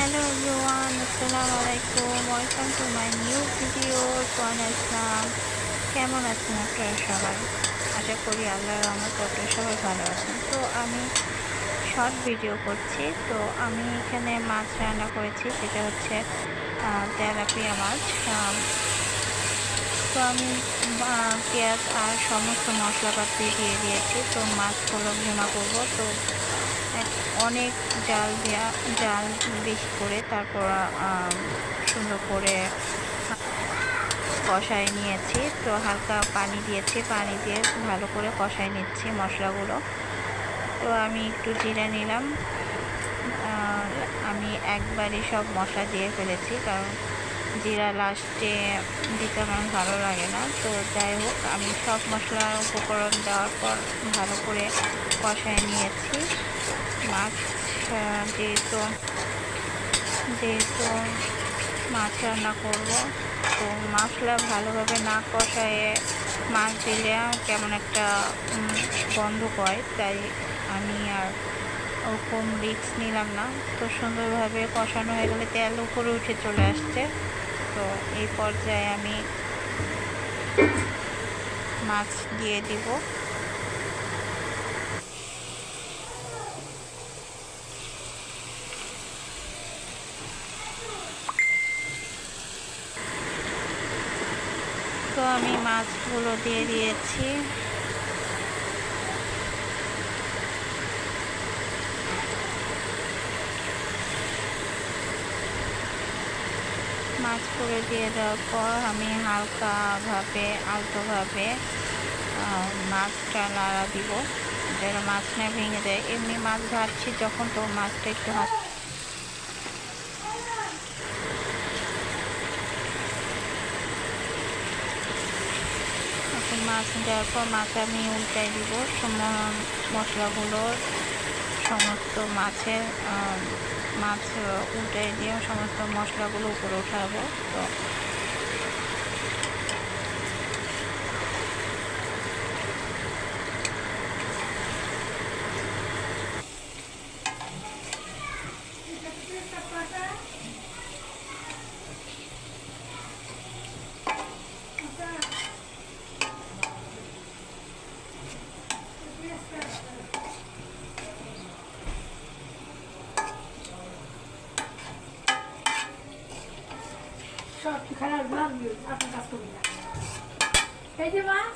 Hello everyone, Assalamualaikum. Welcome to my new video. Sohana ইসলাম। কেমন আছেন আপনারা সবাই? আশা করি আল্লাহর রহমতে আপনারা সবাই ভালো আছেন। তো আমি শর্ট ভিডিও করছি। তো আমি এখানে মাছ রান্না করেছি, যেটা হচ্ছে তেলাপিয়া মাছ। তো আমি পেঁয়াজ আর সমস্ত মশলাপাতি দিয়ে দিয়েছি। তো মাছগুলো ভুনা করব। তো অনেক জাল বেশি করে তারপর সুন্দর করে কষাই নিয়েছি। তো হালকা পানি দিয়েছি, পানি দিয়ে ভালো করে কষাই নিচ্ছি মশলাগুলো। তো আমি একটু জিরা নিলাম। আমি একবারই সব মশলা দিয়ে ফেলেছি, কারণ জিরা লাস্টে দিতে আমার ভালো লাগে না। তো যাই হোক, আমি সব মশলা উপকরণ দেওয়ার পর ভালো করে কষাই নিয়েছি। মাছ যেহেতু মাছ রান্না করব, তো মশলা ভালোভাবে না কষায়ে মাছ দিলে কেমন একটা গন্ধ হয়, তাই আমি আর ওরকম রিস্ক নিলাম না। তো সুন্দরভাবে কষানো হয়ে গেলে তেল উপরে উঠে চলে আসছে। তো এই পর্যায়ে আমি মাছ দিয়ে দিব। তো আমি মাছগুলো দিয়ে দিয়েছি। মাছ করে দিয়ে দেওয়ার পর আমি আলতোভাবে মাছটা নাড়া দিব, যেন মাছ না ভেঙে যায়। এমনি মাছ ভাজছি যখন, তো মাছটা একটু মাছ দেওয়ার পর মাছ আমি উল্টাই দিব। মশলাগুলো সমস্ত মাছ উল্টাই দিয়ে সমস্ত মশলাগুলো উপরে উঠাবো। তো সব খারাপ ভাবি আপনার কাজ করবি না এই যে মাছ